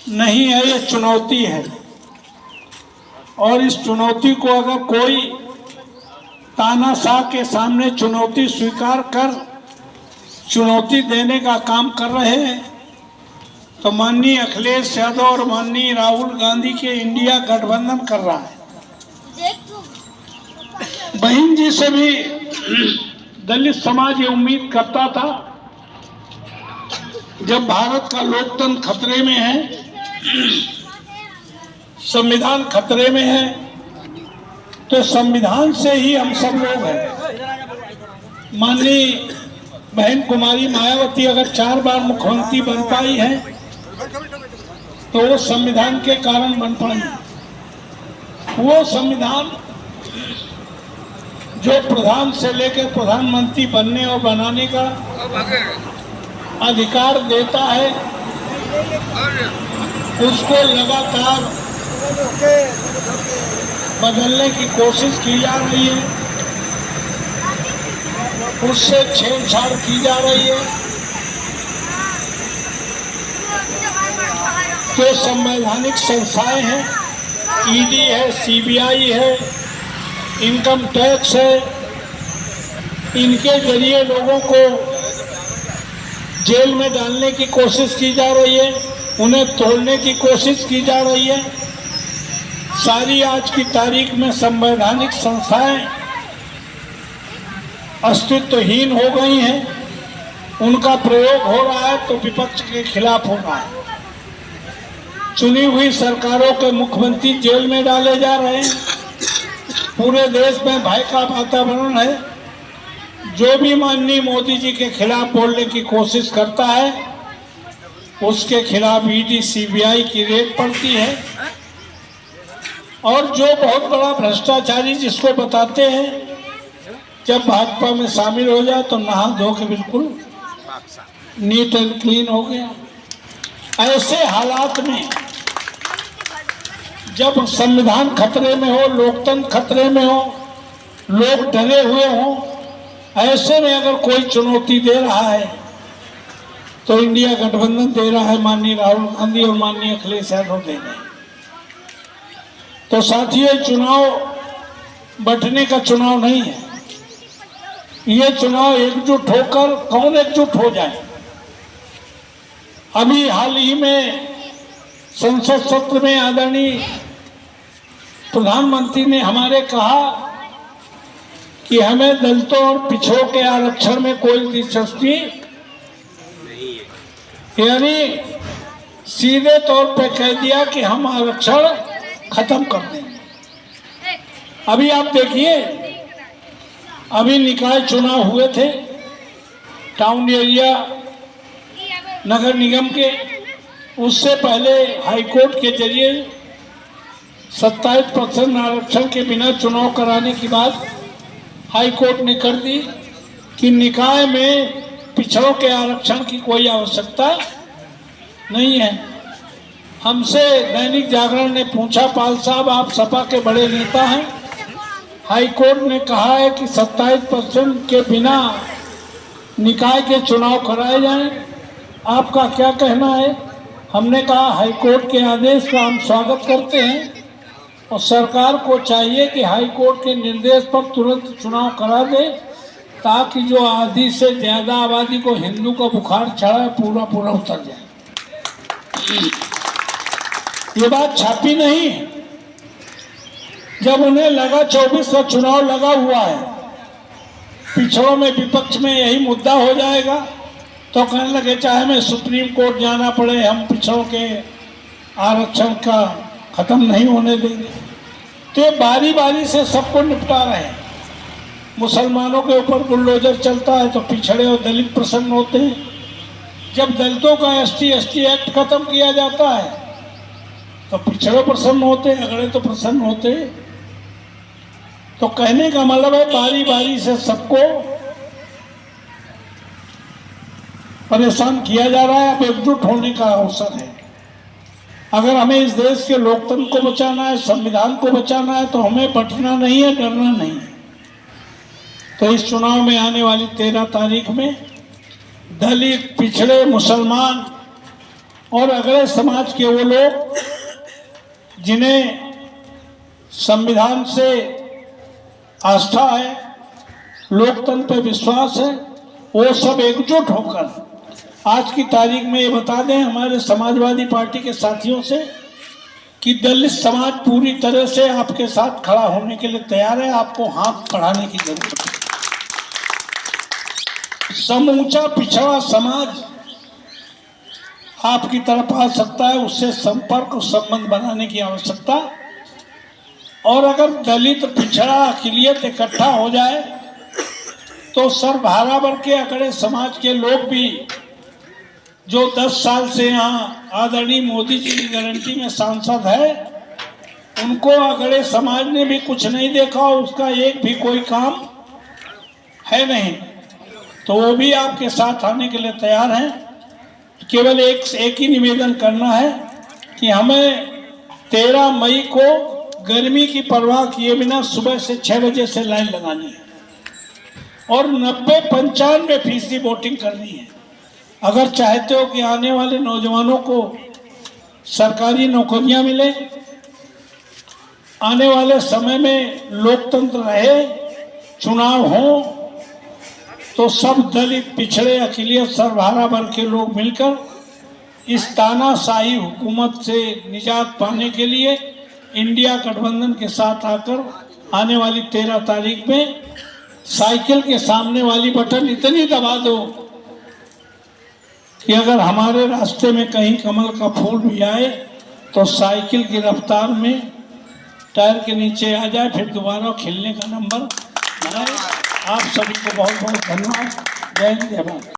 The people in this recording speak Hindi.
नहीं है, ये चुनौती है। और इस चुनौती को अगर कोई तानाशाह के सामने चुनौती स्वीकार कर चुनौती देने का काम कर रहे हैं, तो माननीय अखिलेश यादव और माननीय राहुल गांधी के इंडिया गठबंधन कर रहा है। बहन जी से भी दलित समाज ये उम्मीद करता था, जब भारत का लोकतंत्र खतरे में है, संविधान खतरे में है, तो संविधान से ही हम सब लोग हैं। माननीय बहन कुमारी मायावती अगर 4 बार मुख्यमंत्री बन पाई है तो वो संविधान के कारण बन पाई। वो संविधान जो प्रधान से लेकर प्रधानमंत्री बनने और बनाने का अधिकार देता है, उसको लगातार बदलने की कोशिश की जा रही है, उससे छेड़छाड़ की जा रही है। जो संवैधानिक संस्थाएं हैं, ईडी है, सीबीआई है, इनकम टैक्स है, इनके जरिए लोगों को जेल में डालने की कोशिश की जा रही है, उन्हें तोड़ने की कोशिश की जा रही है। सारी आज की तारीख में संवैधानिक संस्थाएं अस्तित्वहीन हो गई हैं, उनका प्रयोग हो रहा है तो विपक्ष के खिलाफ हो रहा है। चुनी हुई सरकारों के मुख्यमंत्री जेल में डाले जा रहे हैं। पूरे देश में भय का वातावरण है। जो भी माननीय मोदी जी के खिलाफ बोलने की कोशिश करता है, उसके खिलाफ ईडी सीबीआई की रेड पड़ती है। और जो बहुत बड़ा भ्रष्टाचारी जिसको बताते हैं, जब भाजपा में शामिल हो जाए तो नहा धो के बिल्कुल नीट एंड क्लीन हो गया। ऐसे हालात में जब संविधान खतरे में हो, लोकतंत्र खतरे में हो, लोग डरे हुए हों, ऐसे में अगर कोई चुनौती दे रहा है तो इंडिया गठबंधन दे रहा है, माननीय राहुल गांधी और माननीय अखिलेश यादव दे रहे हैं। तो साथियों, चुनाव बंटने का चुनाव नहीं है, ये चुनाव एकजुट होकर कौन एकजुट हो जाए। अभी हाल ही में संसद सत्र में आदरणीय प्रधानमंत्री ने हमारे कहा कि हमें दलितों और पिछड़ों के आरक्षण में कोई दिलचस्पी नहीं है। यानी सीधे तौर पे कह दिया कि हम आरक्षण खत्म कर देंगे। अभी आप देखिए, अभी निकाय चुनाव हुए थे टाउन एरिया नगर निगम के, उससे पहले हाईकोर्ट के जरिए 27% आरक्षण के बिना चुनाव कराने की बात हाईकोर्ट ने कर दी कि निकाय में पिछड़ों के आरक्षण की कोई आवश्यकता नहीं है। हमसे दैनिक जागरण ने पूछा, पाल साहब आप सपा के बड़े नेता हैं, हाईकोर्ट ने कहा है कि 27% के बिना निकाय के चुनाव कराए जाएं, आपका क्या कहना है? हमने कहा हाईकोर्ट के आदेश का हम स्वागत करते हैं और सरकार को चाहिए कि हाईकोर्ट के निर्देश पर तुरंत चुनाव करा दे, ताकि जो आधी से ज़्यादा आबादी को हिंदू का बुखार चढ़ा है पूरा उतर जाए। ये बात छापी नहीं है। जब उन्हें लगा 24 का चुनाव लगा हुआ है, पिछड़ों में विपक्ष में यही मुद्दा हो जाएगा, तो कहने लगे चाहे हमें सुप्रीम कोर्ट जाना पड़े, हम पिछड़ों के आरक्षण का खत्म नहीं होने देंगे। तो ये बारी बारी से सबको निपटा रहे हैं। मुसलमानों के ऊपर बुलडोजर चलता है तो पिछड़े और दलित प्रसन्न होते हैं। जब दलितों का एसटी एक्ट खत्म किया जाता है तो पिछड़े प्रसन्न होते हैं, अगड़े तो प्रसन्न होते हैं। तो कहने का मतलब है बारी बारी से सबको परेशान किया जा रहा है। अब एकजुट होने का अवसर है। अगर हमें इस देश के लोकतंत्र को बचाना है, संविधान को बचाना है, तो हमें बंटना नहीं है, डरना नहीं है। तो इस चुनाव में आने वाली 13 तारीख में दलित, पिछड़े, मुसलमान और अगले समाज के वो लोग जिन्हें संविधान से आस्था है, लोकतंत्र पे विश्वास है, वो सब एकजुट होकर आज की तारीख में ये बता दें हमारे समाजवादी पार्टी के साथियों से कि दलित समाज पूरी तरह से आपके साथ खड़ा होने के लिए तैयार है। आपको हाथ बढ़ाने की जरूरत है। समूचा पिछड़ा समाज आपकी तरफ आ सकता है, उससे संपर्क और संबंध बनाने की आवश्यकता। और अगर दलित पिछड़ा अक़लियत इकट्ठा हो जाए तो सर बराबर के अगड़े समाज के लोग भी जो 10 साल से यहाँ आदरणीय मोदी जी की गारंटी में सांसद है, उनको अगड़े समाज ने भी कुछ नहीं देखा, उसका एक भी कोई काम है नहीं, तो वो भी आपके साथ आने के लिए तैयार हैं। केवल एक ही निवेदन करना है कि हमें 13 मई को गर्मी की परवाह किए बिना सुबह से 6 बजे से लाइन लगानी है और 90-95% वोटिंग करनी है। अगर चाहते हो कि आने वाले नौजवानों को सरकारी नौकरियां मिले, आने वाले समय में लोकतंत्र रहे, चुनाव हो, तो सब दलित पिछड़े अक़लियत सर्वहारा वर्ग के लोग मिलकर इस तानाशाही हुकूमत से निजात पाने के लिए इंडिया गठबंधन के साथ आकर आने वाली 13 तारीख में साइकिल के सामने वाली बटन इतनी दबा दो कि अगर हमारे रास्ते में कहीं कमल का फूल भी आए तो साइकिल की रफ्तार में टायर के नीचे आ जाए, फिर दोबारा खिलने का नंबर बनाए। आप सभी को बहुत बहुत धन्यवाद। जय हिंद, जय भारत।